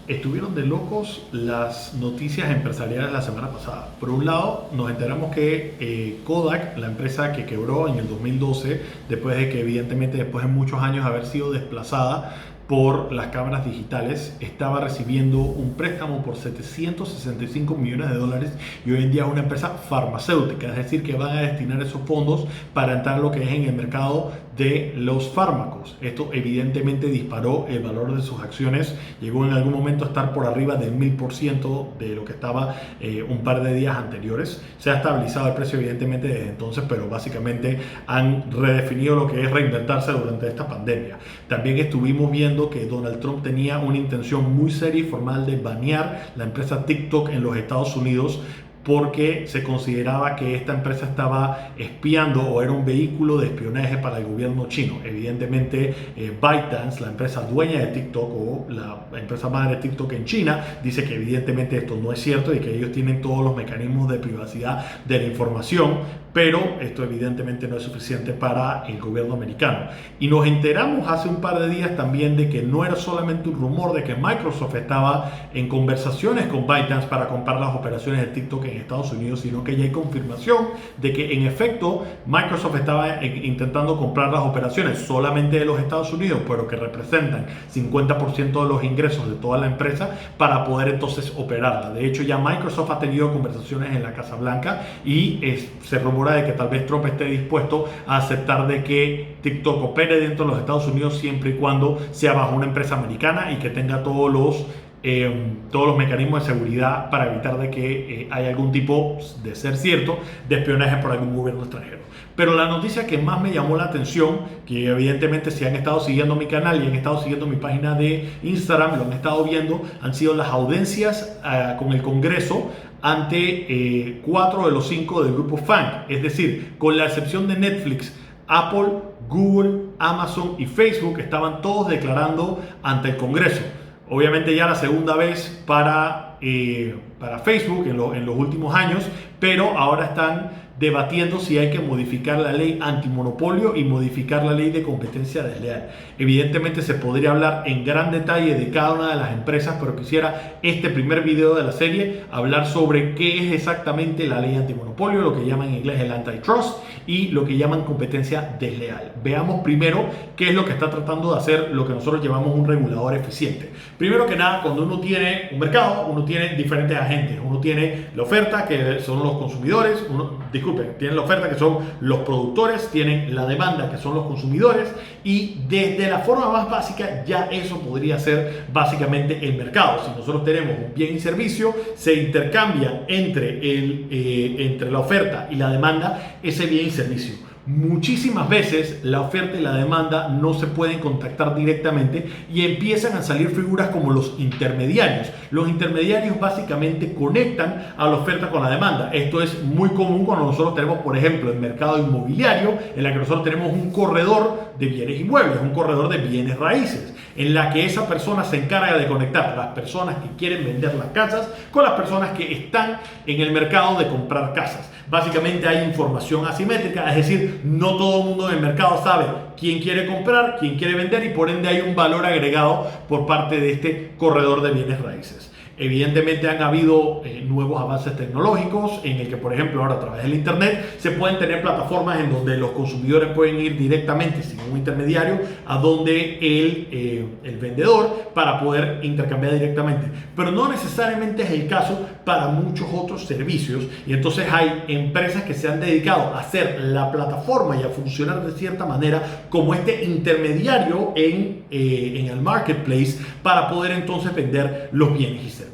Estuvieron de locos las noticias empresariales la semana pasada. Por un lado, nos enteramos que Kodak, la empresa que quebró en el 2012, después de que evidentemente después de muchos años haber sido desplazada por las cámaras digitales, estaba recibiendo un préstamo por 765 millones de dólares y hoy en día es una empresa farmacéutica, es decir, que van a destinar esos fondos para entrar a lo que es en el mercado de los fármacos. Esto evidentemente disparó el valor de sus acciones, llegó en algún momento a estar por arriba del 1000% de lo que estaba un par de días anteriores. Se ha estabilizado el precio evidentemente desde entonces, pero básicamente han redefinido lo que es reinventarse durante esta pandemia. También estuvimos viendo que Donald Trump tenía una intención muy seria y formal de banear la empresa TikTok en los Estados Unidos porque se consideraba que esta empresa estaba espiando o era un vehículo de espionaje para el gobierno chino. Evidentemente, ByteDance, la empresa dueña de TikTok o la empresa madre de TikTok en China, dice que evidentemente esto no es cierto y que ellos tienen todos los mecanismos de privacidad de la información, pero esto evidentemente no es suficiente para el gobierno americano. Y nos enteramos hace un par de días también de que no era solamente un rumor de que Microsoft estaba en conversaciones con ByteDance para comprar las operaciones de TikTok en Estados Unidos, sino que ya hay confirmación de que en efecto Microsoft estaba intentando comprar las operaciones solamente de los Estados Unidos, pero que representan 50% de los ingresos de toda la empresa para poder entonces operarla. De hecho, ya Microsoft ha tenido conversaciones en la Casa Blanca y se rumora de que tal vez Trump esté dispuesto a aceptar de que TikTok opere dentro de los Estados Unidos siempre y cuando sea bajo una empresa americana y que tenga todos los mecanismos de seguridad para evitar de que haya algún tipo, de ser cierto, de espionaje por algún gobierno extranjero. Pero la noticia que más me llamó la atención, que evidentemente si han estado siguiendo mi canal y han estado siguiendo mi página de Instagram, lo han estado viendo, han sido las audiencias con el Congreso ante 4 de los 5 del grupo FANG, es decir, con la excepción de Netflix, Apple, Google, Amazon y Facebook estaban todos declarando ante el Congreso. Obviamente ya la segunda vez para Facebook en los últimos años, pero ahora están debatiendo si hay que modificar la ley antimonopolio y modificar la ley de competencia desleal. Evidentemente se podría hablar en gran detalle de cada una de las empresas, pero quisiera este primer video de la serie hablar sobre qué es exactamente la ley antimonopolio, lo que llaman en inglés el antitrust y lo que llaman competencia desleal. Veamos primero qué es lo que está tratando de hacer lo que nosotros llamamos un regulador eficiente. Primero que nada, cuando uno tiene un mercado, uno tiene diferentes agentes. Uno tiene la oferta, que son los consumidores, tienen la oferta, que son los productores, tienen la demanda, que son los consumidores, y desde la forma más básica ya eso podría ser básicamente el mercado. Si nosotros tenemos un bien y servicio, se intercambia entre la oferta y la demanda ese bien y servicio. Muchísimas veces la oferta y la demanda no se pueden contactar directamente y empiezan a salir figuras como los intermediarios. Los intermediarios básicamente conectan a la oferta con la demanda. Esto es muy común cuando nosotros tenemos, por ejemplo, el mercado inmobiliario, en la que nosotros tenemos un corredor de bienes inmuebles, un corredor de bienes raíces, en la que esa persona se encarga de conectar a las personas que quieren vender las casas con las personas que están en el mercado de comprar casas. Básicamente hay información asimétrica, es decir, no todo el mundo en el mercado sabe quién quiere comprar, quién quiere vender y por ende hay un valor agregado por parte de este corredor de bienes raíces. Evidentemente han habido nuevos avances tecnológicos en el que, por ejemplo, ahora a través del internet se pueden tener plataformas en donde los consumidores pueden ir directamente sin un intermediario a donde el vendedor para poder intercambiar directamente. Pero no necesariamente es el caso para muchos otros servicios y entonces hay empresas que se han dedicado a hacer la plataforma y a funcionar de cierta manera como este intermediario en el marketplace para poder entonces vender los bienes y servicios.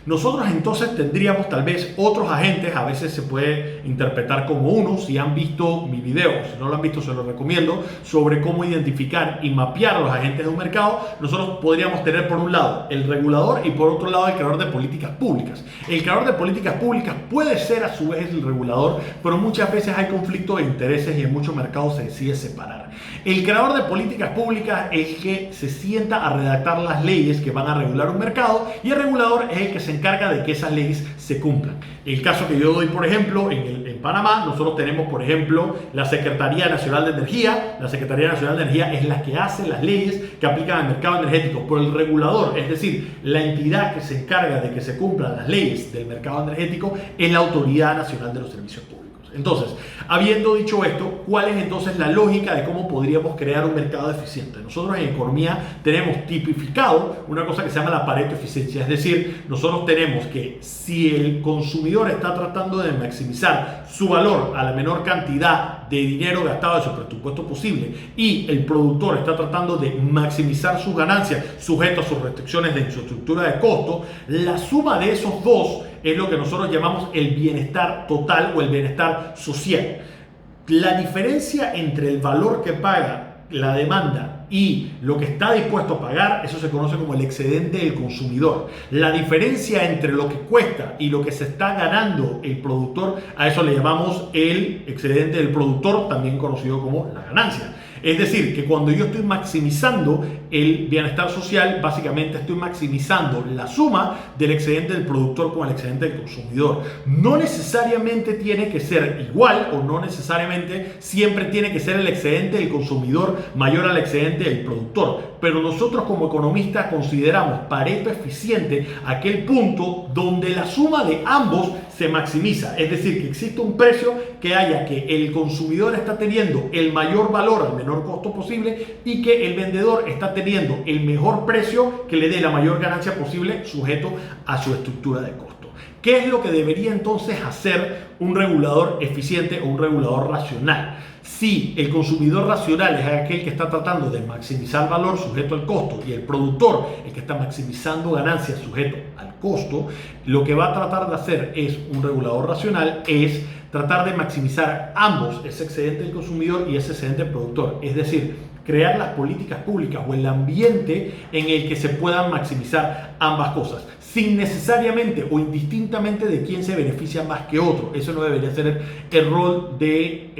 Nosotros entonces tendríamos tal vez otros agentes, a veces se puede interpretar como uno. Si han visto mi video, si no lo han visto se lo recomiendo, sobre cómo identificar y mapear a los agentes de un mercado. Nosotros podríamos tener por un lado el regulador y por otro lado el creador de políticas públicas. El creador de políticas públicas puede ser a su vez el regulador, pero muchas veces hay conflicto de intereses y en muchos mercados se decide separar. El creador de políticas públicas es el que se sienta a redactar las leyes que van a regular un mercado y el regulador es el que se encarga de que esas leyes se cumplan. El caso que yo doy, por ejemplo, en Panamá, nosotros tenemos, por ejemplo, la Secretaría Nacional de Energía. La Secretaría Nacional de Energía es la que hace las leyes que aplican al mercado energético, por el regulador, es decir, la entidad que se encarga de que se cumplan las leyes del mercado energético es la Autoridad Nacional de los Servicios Públicos. Entonces, habiendo dicho esto, ¿cuál es entonces la lógica de cómo podríamos crear un mercado eficiente? Nosotros en economía tenemos tipificado una cosa que se llama la Pareto eficiencia, es decir, nosotros tenemos que si el consumidor está tratando de maximizar su valor a la menor cantidad de dinero gastado de su presupuesto posible y el productor está tratando de maximizar sus ganancias sujeto a sus restricciones de su estructura de costo, la suma de esos dos es lo que nosotros llamamos el bienestar total o el bienestar social. La diferencia entre el valor que paga la demanda y lo que está dispuesto a pagar, eso se conoce como el excedente del consumidor. La diferencia entre lo que cuesta y lo que se está ganando el productor, a eso le llamamos el excedente del productor, también conocido como la ganancia. Es decir, que cuando yo estoy maximizando el bienestar social, básicamente estoy maximizando la suma del excedente del productor con el excedente del consumidor. No necesariamente tiene que ser igual o no necesariamente siempre tiene que ser el excedente del consumidor mayor al excedente del productor. Pero nosotros como economistas consideramos Pareto eficiente aquel punto donde la suma de ambos se maximiza. Es decir, que existe un precio que haya que el consumidor está teniendo el mayor valor al menor costo posible y que el vendedor está teniendo el mejor precio que le dé la mayor ganancia posible sujeto a su estructura de costo. ¿Qué es lo que debería entonces hacer un regulador eficiente o un regulador racional? Si el consumidor racional es aquel que está tratando de maximizar valor sujeto al costo y el productor el que está maximizando ganancias sujeto al costo, lo que va a tratar de hacer es un regulador racional es tratar de maximizar ambos, ese excedente del consumidor y ese excedente del productor. Es decir, crear las políticas públicas o el ambiente en el que se puedan maximizar ambas cosas, sin necesariamente o indistintamente de quién se beneficia más que otro. Eso no debería ser el rol de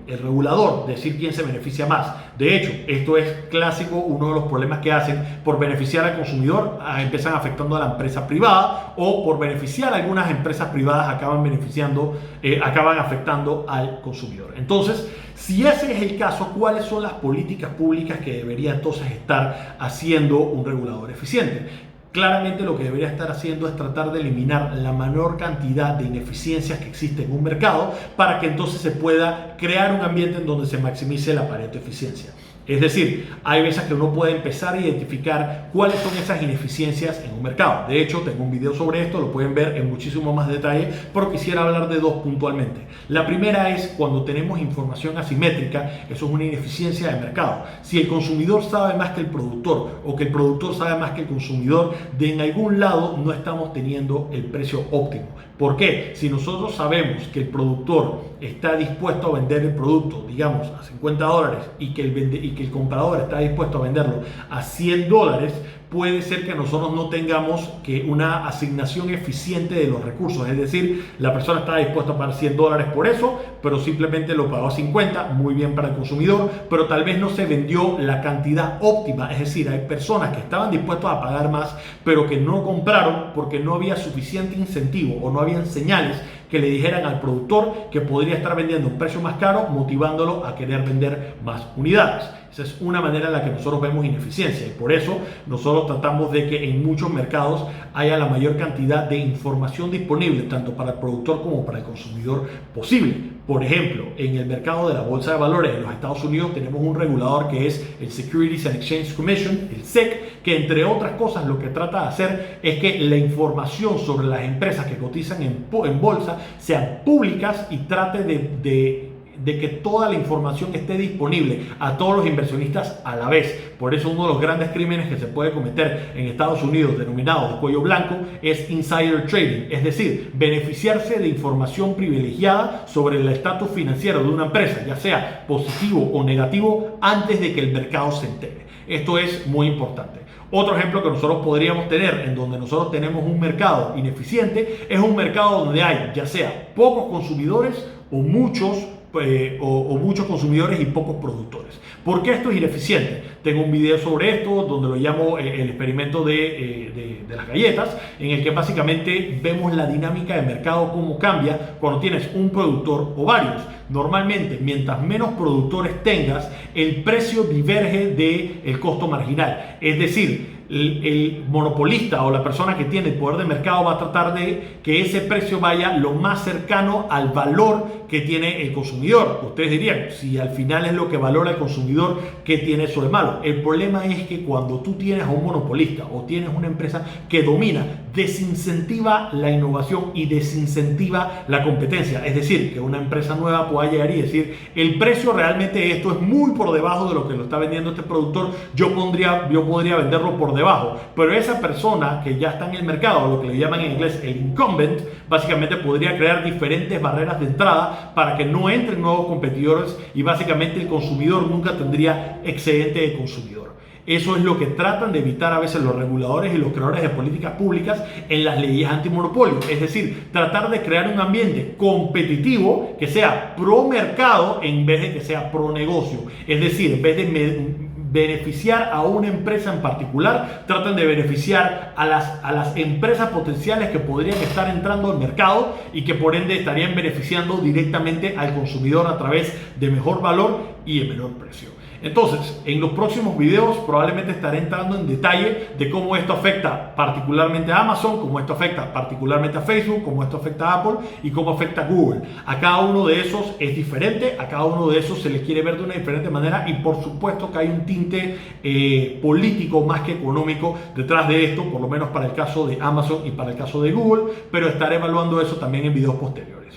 el regulador, decir quién se beneficia más. De hecho, esto es clásico, uno de los problemas que hacen por beneficiar al consumidor, empiezan afectando a la empresa privada, o por beneficiar a algunas empresas privadas acaban afectando al consumidor. Entonces, si ese es el caso, ¿cuáles son las políticas públicas que debería entonces estar haciendo un regulador eficiente? Claramente lo que debería estar haciendo es tratar de eliminar la menor cantidad de ineficiencias que existen en un mercado para que entonces se pueda crear un ambiente en donde se maximice la Pareto eficiencia. Es decir, hay veces que uno puede empezar a identificar cuáles son esas ineficiencias en un mercado. De hecho, tengo un video sobre esto, lo pueden ver en muchísimo más detalle, pero quisiera hablar de dos puntualmente. La primera es cuando tenemos información asimétrica, eso es una ineficiencia de mercado. Si el consumidor sabe más que el productor o que el productor sabe más que el consumidor, de en algún lado no estamos teniendo el precio óptimo. ¿Por qué? Si nosotros sabemos que el productor está dispuesto a vender el producto, digamos, a $50 y que el comprador está dispuesto a venderlo a $100, puede ser que nosotros no tengamos una asignación eficiente de los recursos. Es decir, la persona está dispuesta a pagar $100 por eso, pero simplemente lo pagó a 50, muy bien para el consumidor, pero tal vez no se vendió la cantidad óptima. Es decir, hay personas que estaban dispuestas a pagar más, pero que no compraron porque no había suficiente incentivo o no habían señales que le dijeran al productor que podría estar vendiendo a un precio más caro, motivándolo a querer vender más unidades. Esa es una manera en la que nosotros vemos ineficiencia y por eso nosotros tratamos de que en muchos mercados haya la mayor cantidad de información disponible tanto para el productor como para el consumidor posible. Por ejemplo, en el mercado de la bolsa de valores en los Estados Unidos tenemos un regulador que es el Securities and Exchange Commission, el SEC, que entre otras cosas lo que trata de hacer es que la información sobre las empresas que cotizan en bolsa sean públicas y trate de que toda la información esté disponible a todos los inversionistas a la vez. Por eso uno de los grandes crímenes que se puede cometer en Estados Unidos, denominado de cuello blanco, es insider trading, es decir, beneficiarse de información privilegiada sobre el estatus financiero de una empresa, ya sea positivo o negativo, antes de que el mercado se entere. Esto es muy importante. Otro ejemplo que nosotros podríamos tener en donde nosotros tenemos un mercado ineficiente es un mercado donde hay ya sea pocos consumidores o muchos consumidores y pocos productores. ¿Por qué esto es ineficiente? Tengo un video sobre esto donde lo llamo el experimento de las galletas, en el que básicamente vemos la dinámica de mercado, cómo cambia cuando tienes un productor o varios. Normalmente, mientras menos productores tengas, el precio diverge del costo marginal. Es decir, el monopolista o la persona que tiene el poder de mercado va a tratar de que ese precio vaya lo más cercano al valor que tiene el consumidor. Ustedes dirían, si al final es lo que valora el consumidor, ¿qué tiene eso de malo? El problema es que cuando tú tienes a un monopolista o tienes una empresa que domina, desincentiva la innovación y desincentiva la competencia. Es decir, que una empresa nueva pueda llegar y decir, el precio realmente esto es muy por debajo de lo que lo está vendiendo este productor, yo podría venderlo por debajo, pero esa persona que ya está en el mercado, lo que le llaman en inglés el incumbent, básicamente podría crear diferentes barreras de entrada para que no entren nuevos competidores y básicamente el consumidor nunca tendría excedente de consumidor. Eso es lo que tratan de evitar a veces los reguladores y los creadores de políticas públicas en las leyes antimonopolio. Es decir, tratar de crear un ambiente competitivo que sea pro mercado en vez de que sea pro negocio. Es decir, en vez de beneficiar a una empresa en particular, tratan de beneficiar a las empresas potenciales que podrían estar entrando al mercado y que por ende estarían beneficiando directamente al consumidor a través de mejor valor y de menor precio. Entonces, en los próximos videos probablemente estaré entrando en detalle de cómo esto afecta particularmente a Amazon, cómo esto afecta particularmente a Facebook, cómo esto afecta a Apple y cómo afecta a Google. A cada uno de esos es diferente, a cada uno de esos se les quiere ver de una diferente manera y por supuesto que hay un tinte político más que económico detrás de esto, por lo menos para el caso de Amazon y para el caso de Google, pero estaré evaluando eso también en videos posteriores.